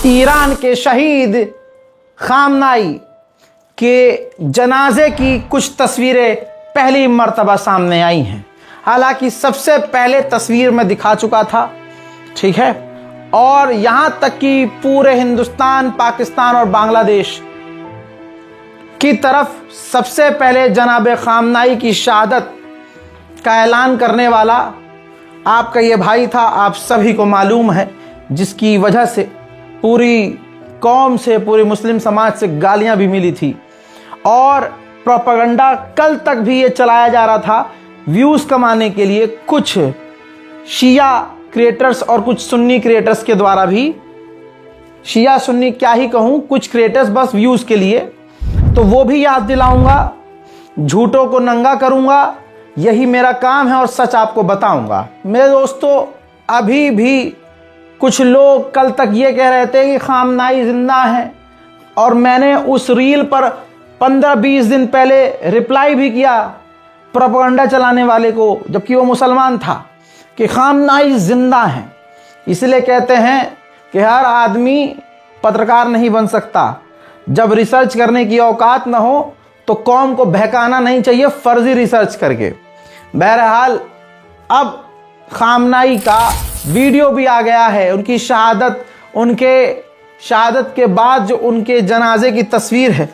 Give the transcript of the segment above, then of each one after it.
Iran के शहीद खामनाई के जनाजे की कुछ तस्वीरें पहली मर्तबा सामने आई हैं। हालांकि सबसे पहले तस्वीर में दिखा चुका था, ठीक है, और यहां तक कि पूरे हिंदुस्तान, पाकिस्तान और बांग्लादेश की तरफ सबसे पहले जनाब खामनाई की शहादत का ऐलान करने वाला आपका ये भाई था। आप सभी को मालूम है, जिसकी वजह से पूरी कौम से, पूरे मुस्लिम समाज से गालियां भी मिली थी और प्रोपेगेंडा कल तक भी ये चलाया जा रहा था व्यूज़ कमाने के लिए, कुछ शिया क्रिएटर्स और कुछ सुन्नी क्रिएटर्स के द्वारा भी। शिया सुन्नी क्या ही कहूँ, कुछ क्रिएटर्स बस व्यूज़ के लिए। तो वो भी याद दिलाऊंगा, झूठों को नंगा करूंगा, यही मेरा काम है और सच आपको बताऊंगा। मेरे दोस्तों, अभी भी कुछ लोग कल तक ये कह रहे थे कि खामनाई जिंदा है, और मैंने उस रील पर 15-20 दिन पहले रिप्लाई भी किया प्रोपेगेंडा चलाने वाले को, जबकि वो मुसलमान था, कि खामनाई जिंदा है। इसलिए कहते हैं कि हर आदमी पत्रकार नहीं बन सकता। जब रिसर्च करने की औकात ना हो तो कौम को बहकाना नहीं चाहिए फर्जी रिसर्च करके। बहरहाल अब खामनाई का वीडियो भी आ गया है, उनकी शहादत, उनके शहादत के बाद जो उनके जनाजे की तस्वीर है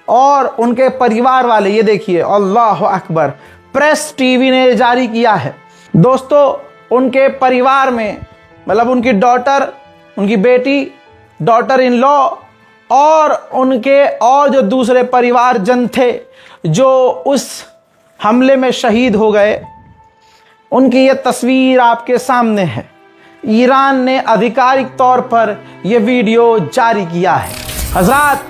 और उनके परिवार वाले, ये देखिए, अल्लाह अकबर, प्रेस टीवी ने जारी किया है। दोस्तों, उनके परिवार में मतलब उनकी डॉटर, उनकी बेटी, डॉटर इन लॉ और उनके और जो दूसरे परिवारजन थे जो उस हमले में शहीद हो गए, उनकी ये तस्वीर आपके सामने है। ईरान ने आधिकारिक तौर पर यह वीडियो जारी किया है। हजरात,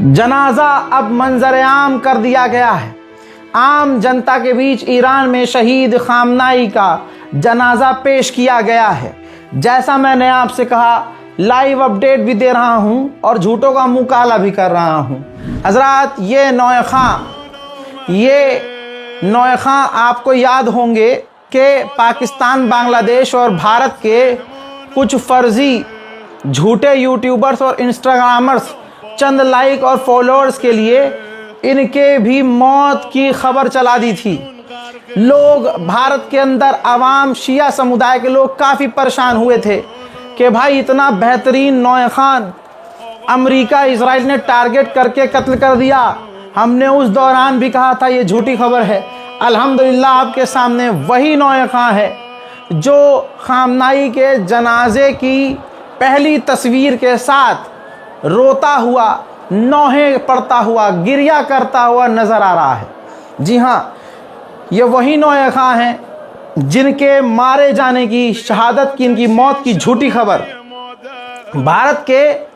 जनाजा अब मंजर आम कर दिया गया है। आम जनता के बीच ईरान में शहीद खामनाई का जनाजा पेश किया गया है। जैसा मैंने आपसे कहा, लाइव अपडेट भी दे रहा हूं और झूठों का मुंह काला भी कर रहा हूं। हजरात, ये नौए खां आपको याद होंगे कि पाकिस्तान, बांग्लादेश और भारत के कुछ फर्जी झूठे यूट्यूबर्स और इंस्टाग्रामर्स चंद लाइक और फॉलोअर्स के लिए इनके भी मौत की खबर चला दी थी। लोग, भारत के अंदर आवाम, शिया समुदाय के लोग काफ़ी परेशान हुए थे कि भाई इतना बेहतरीन नौए खान अमेरिका, इजराइल ने टारगेट करके कत्ल कर दिया। हमने उस दौरान भी कहा था ये झूठी खबर है। अल्हम्दुलिल्लाह आपके सामने वही नौए खां है जो खामनाई के जनाजे की पहली तस्वीर के साथ रोता हुआ, नौहें पड़ता हुआ, गिरिया करता हुआ नजर आ रहा है। जी हाँ, ये वही नौए खां हैं जिनके मारे जाने की, शहादत की, इनकी मौत की झूठी खबर भारत के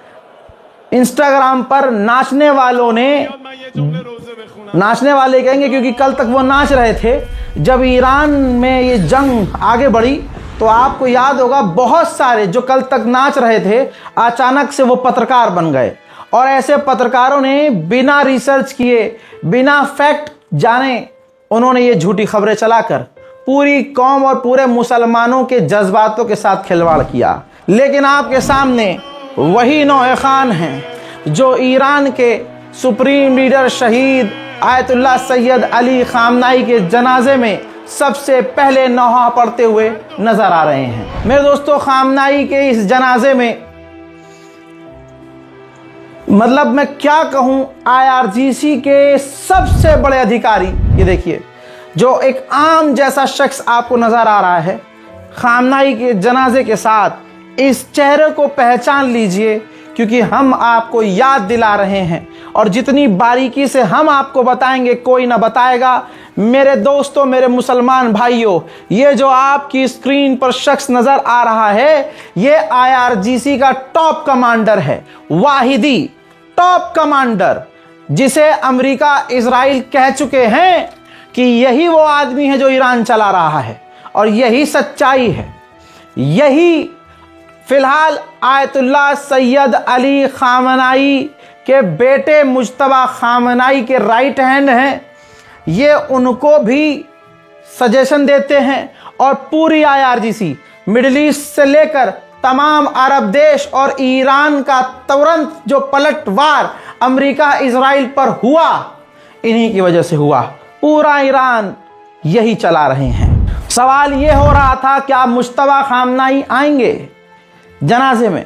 इंस्टाग्राम पर नाचने वालों ने, नाचने वाले कहेंगे क्योंकि कल तक वो नाच रहे थे। जब ईरान में ये जंग आगे बढ़ी तो आपको याद होगा, बहुत सारे जो कल तक नाच रहे थे अचानक से वो पत्रकार बन गए, और ऐसे पत्रकारों ने बिना रिसर्च किए, बिना फैक्ट जाने, उन्होंने ये झूठी खबरें चलाकर पूरी कौम और पूरे मुसलमानों के जज्बातों के साथ खिलवाड़ किया। लेकिन आपके सामने वही नौए खान हैं जो ईरान के सुप्रीम लीडर शहीद आयतुल्लाह सैयद अली खामनाई के जनाजे में सबसे पहले नौहा पड़ते हुए नजर आ रहे हैं। मेरे दोस्तों, खामनाई के इस जनाजे में, मतलब मैं क्या कहूं, IRGC के सबसे बड़े अधिकारी, ये देखिए, जो एक आम जैसा शख्स आपको नजर आ रहा है, खामनाई के जनाजे के साथ इस चेहरे को पहचान लीजिए, क्योंकि हम आपको याद दिला रहे हैं और जितनी बारीकी से हम आपको बताएंगे कोई ना बताएगा। मेरे दोस्तों, मेरे मुसलमान भाइयों, ये जो आपकी स्क्रीन पर शख्स नजर आ रहा है, ये IRGC का टॉप कमांडर है, वाहिदी टॉप कमांडर, जिसे अमेरिका, इजराइल कह चुके हैं कि यही वो आदमी है जो ईरान चला रहा है, और यही सच्चाई है। यही फिलहाल आयतुल्लाह सैयद अली खामनाई के बेटे मुज्तबा खामनाई के राइट हैंड हैं। ये उनको भी सजेशन देते हैं और पूरी IRGC मिडिल ईस्ट से लेकर तमाम अरब देश और ईरान का तुरंत जो पलटवार अमेरिका इजराइल पर हुआ, इन्हीं की वजह से हुआ। पूरा ईरान यही चला रहे हैं। सवाल ये हो रहा था क्या मुश्तबा खामनाई आएंगे जनाजे में?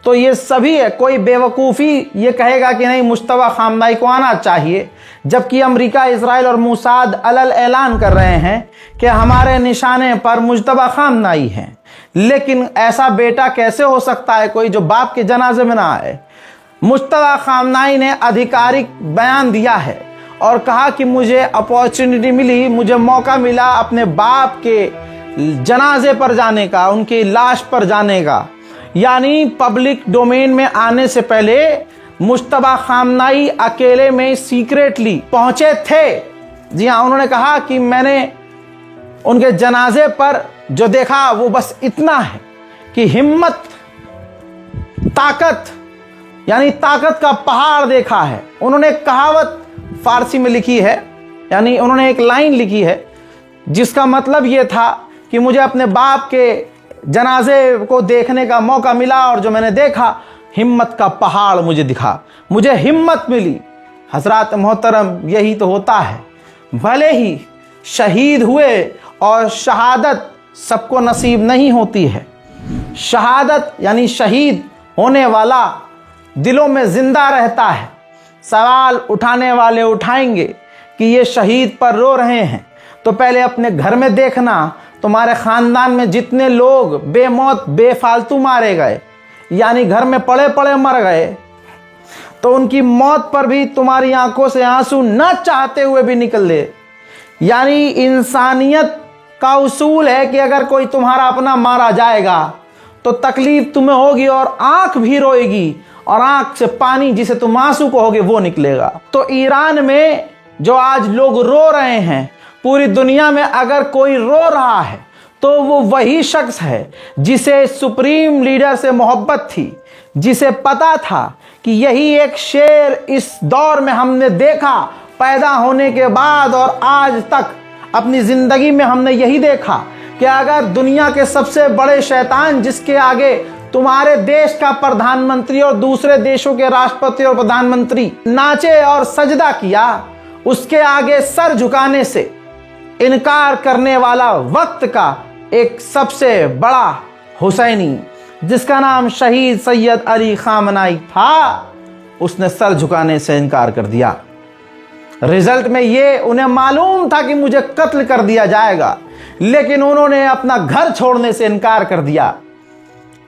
तो ये सभी है, कोई बेवकूफ़ी ये कहेगा कि नहीं मुश्तबा खामनाई को आना चाहिए, जबकि अमेरिका, इजराइल और मूसाद अलल ऐलान कर रहे हैं कि हमारे निशाने पर मुश्तबा खामनाई हैं। लेकिन ऐसा बेटा कैसे हो सकता है कोई जो बाप के जनाजे में ना आए? मुश्तबा खामनाई ने आधिकारिक बयान दिया है और कहा कि मुझे अपॉर्चुनिटी मिली, मुझे मौका मिला अपने बाप के जनाजे पर जाने का, उनकी लाश पर जाने का। यानी पब्लिक डोमेन में आने से पहले मुश्तबा खामनाई अकेले में सीक्रेटली पहुंचे थे। जी हाँ, उन्होंने कहा कि मैंने उनके जनाजे पर जो देखा वो बस इतना है कि हिम्मत, ताकत, यानी ताकत का पहाड़ देखा है। उन्होंने कहावत फारसी में लिखी है, यानी उन्होंने एक लाइन लिखी है जिसका मतलब ये था कि मुझे अपने बाप के जनाजे को देखने का मौका मिला और जो मैंने देखा, हिम्मत का पहाड़ मुझे दिखा, मुझे हिम्मत मिली। हजरात मोहतरम, यही तो होता है। भले ही शहीद हुए और शहादत सबको नसीब नहीं होती है। शहादत यानी शहीद होने वाला दिलों में जिंदा रहता है। सवाल उठाने वाले उठाएंगे कि ये शहीद पर रो रहे हैं, तो पहले अपने घर में देखना, तुम्हारे खानदान में जितने लोग बेमौत बेफालतू मारे गए, यानी घर में पड़े पड़े मर गए, तो उनकी मौत पर भी तुम्हारी आंखों से आंसू न चाहते हुए भी निकल दे। यानी इंसानियत का उसूल है कि अगर कोई तुम्हारा अपना मारा जाएगा तो तकलीफ तुम्हें होगी और आंख भी रोएगी, और आंख से पानी जिसे तुम आंसू कहोगे वो निकलेगा। तो ईरान में जो आज लोग रो रहे हैं, पूरी दुनिया में अगर कोई रो रहा है तो वो वही शख्स है जिसे सुप्रीम लीडर से मोहब्बत थी, जिसे पता था कि यही एक शेर इस दौर में हमने देखा पैदा होने के बाद, और आज तक अपनी जिंदगी में हमने यही देखा कि अगर दुनिया के सबसे बड़े शैतान, जिसके आगे तुम्हारे देश का प्रधानमंत्री और दूसरे देशों के राष्ट्रपति और प्रधानमंत्री नाचे और सजदा किया, उसके आगे सर झुकाने से इनकार करने वाला वक्त का एक सबसे बड़ा हुसैनी, जिसका नाम शहीद सैयद अली खामनाई था, उसने सर झुकाने से इनकार कर दिया। रिजल्ट में ये उन्हें मालूम था कि मुझे कत्ल कर दिया जाएगा, लेकिन उन्होंने अपना घर छोड़ने से इनकार कर दिया।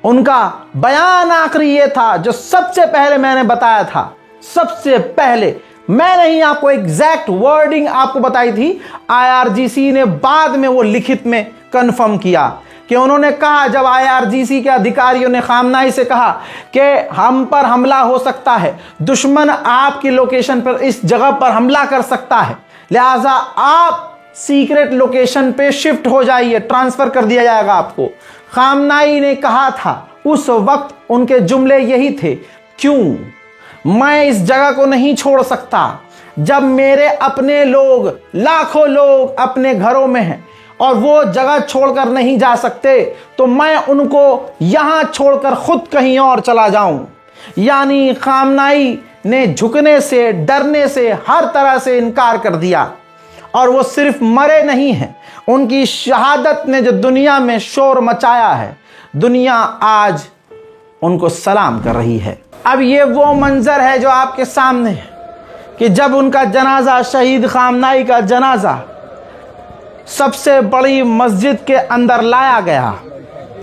उनका बयान आखिरी ये था जो सबसे पहले मैंने बताया था। सबसे पहले मैंने ही आपको एग्जैक्ट वर्डिंग आपको बताई थी, आईआरजीसी ने बाद में वो लिखित में कंफर्म किया कि उन्होंने कहा, जब आईआरजीसी के अधिकारियों ने खामनाई से कहा कि हम पर हमला हो सकता है, दुश्मन आपकी लोकेशन पर इस जगह पर हमला कर सकता है, लिहाजा आप सीक्रेट लोकेशन पे शिफ्ट हो जाइए, ट्रांसफर कर दिया जाएगा आपको। खामनाई ने कहा था उस वक्त, उनके जुमले यही थे, क्यों मैं इस जगह को नहीं छोड़ सकता जब मेरे अपने लोग, लाखों लोग अपने घरों में हैं और वो जगह छोड़कर नहीं जा सकते, तो मैं उनको यहां छोड़कर खुद कहीं और चला जाऊं। यानी खामनाई ने झुकने से, डरने से, हर तरह से इनकार कर दिया। और वो सिर्फ मरे नहीं हैं, उनकी शहादत ने जो दुनिया में शोर मचाया है, दुनिया आज उनको सलाम कर रही है। अब ये वो मंजर है जो आपके सामने है कि जब उनका जनाजा, शहीद खामनाई का जनाजा सबसे बड़ी मस्जिद के अंदर लाया गया।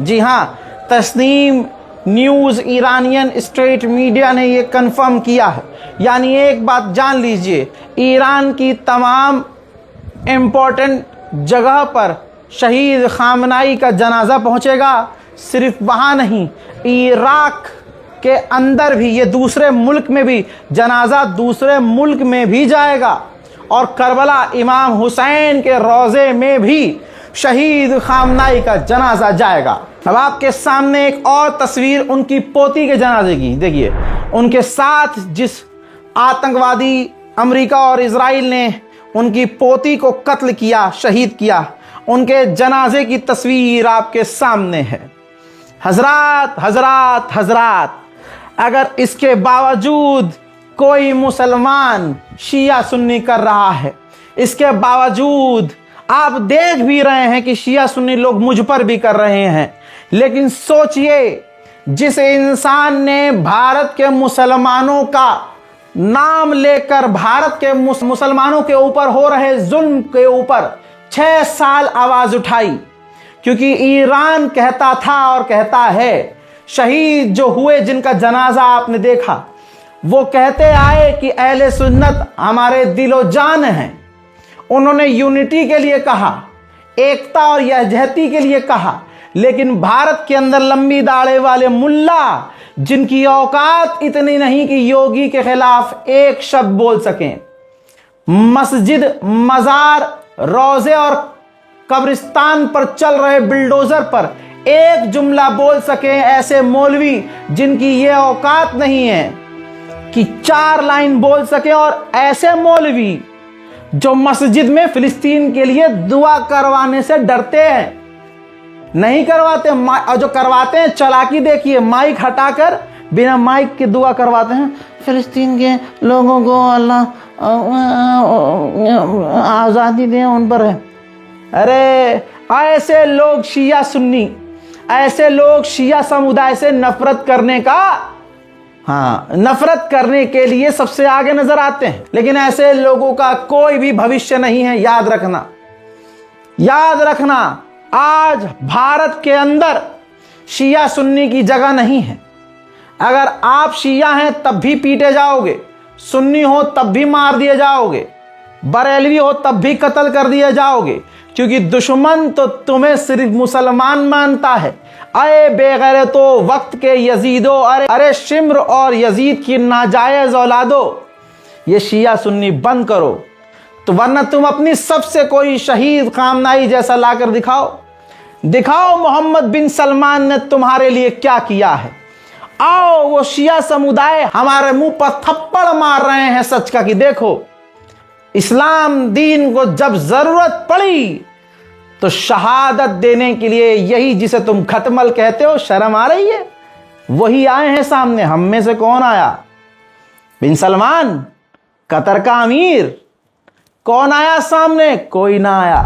जी हाँ, Tasnim news, Iranian state media ने ये कंफर्म किया है। यानी एक बात जान लीजिए, ईरान की तमाम इम्पोर्टेंट जगह पर शहीद खामनाई का जनाजा पहुंचेगा। सिर्फ वहाँ नहीं, इराक के अंदर भी, ये दूसरे मुल्क में भी, जनाजा दूसरे मुल्क में भी जाएगा। और करबला इमाम हुसैन के रोज़े में भी शहीद खामनाई का जनाजा जाएगा। अब आपके सामने एक और तस्वीर उनकी पोती के जनाजे की देखिए। उनके साथ जिस आतंकवादी अमेरिका और इजराइल ने उनकी पोती को कत्ल किया, शहीद किया, उनके जनाजे की तस्वीर आपके सामने है। हजरात हजरात हजरात, अगर इसके बावजूद कोई मुसलमान शिया सुन्नी कर रहा है, इसके बावजूद आप देख भी रहे हैं कि शिया सुन्नी लोग मुझ पर भी कर रहे हैं, लेकिन सोचिए, जिस इंसान ने भारत के मुसलमानों का नाम लेकर भारत के मुसलमानों के ऊपर हो रहे जुल्म के ऊपर 6 साल आवाज उठाई, क्योंकि ईरान कहता था और कहता है, शहीद जो हुए जिनका जनाजा आपने देखा, वो कहते आए कि अहले सुन्नत हमारे दिलो जान हैं। उन्होंने यूनिटी के लिए कहा, एकता और यहजहती के लिए कहा, लेकिन भारत के अंदर लंबी दाढ़े वाले मुल्ला, जिनकी औकात इतनी नहीं कि योगी के खिलाफ एक शब्द बोल सकें, मस्जिद, मजार, रोजे और कब्रिस्तान पर चल रहे बिल्डोजर पर एक जुमला बोल सकें, ऐसे मौलवी जिनकी ये औकात नहीं है कि 4 लाइन बोल सके, और ऐसे मौलवी जो मस्जिद में फिलिस्तीन के लिए दुआ करवाने से डरते हैं, नहीं करवाते, और जो करवाते हैं चालाकी देखिए, माइक हटाकर बिना माइक के दुआ करवाते हैं, फिलिस्तीन के लोगों को अल्लाह आज़ादी दे, उन पर है। अरे ऐसे लोग शिया सुन्नी, ऐसे लोग शिया समुदाय से नफरत करने का, नफरत करने के लिए सबसे आगे नजर आते हैं, लेकिन ऐसे लोगों का कोई भी भविष्य नहीं है। याद रखना, याद रखना, आज भारत के अंदर शिया सुन्नी की जगह नहीं है। अगर आप शिया हैं तब भी पीटे जाओगे, सुन्नी हो तब भी मार दिए जाओगे, बरेलवी हो तब भी कत्ल कर दिए जाओगे, क्योंकि दुश्मन तो तुम्हें सिर्फ मुसलमान मानता है। अरे बेगैरतो वक्त के यजीदो, अरे शिम्र और यजीद की नाजायज औलादो, ये शिया सुन्नी बंद करो, तो वरना तुम अपनी सबसे कोई शहीद खामनाई जैसा लाकर दिखाओ, दिखाओ मोहम्मद बिन सलमान ने तुम्हारे लिए क्या किया है। आओ, वो शिया समुदाय हमारे मुंह पर थप्पड़ मार रहे हैं सच का कि देखो, इस्लाम दीन को जब जरूरत पड़ी तो शहादत देने के लिए, यही जिसे तुम खतमल कहते हो, शर्म आ रही है, वही आए हैं सामने। हम में से कौन आया? बिन सलमान, कतर का अमीर, कौन आया सामने? कोई ना आया।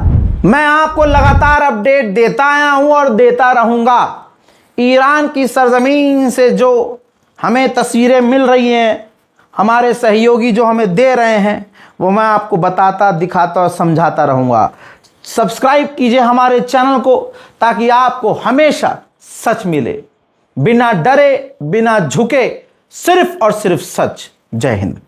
मैं आपको लगातार अपडेट देता आया हूं और देता रहूंगा। ईरान की सरजमीन से जो हमें तस्वीरें मिल रही हैं, हमारे सहयोगी जो हमें दे रहे हैं, वो मैं आपको बताता, दिखाता और समझाता रहूंगा। सब्सक्राइब कीजिए हमारे चैनल को, ताकि आपको हमेशा सच मिले, बिना डरे, बिना झुके, सिर्फ और सिर्फ सच। जय हिंद।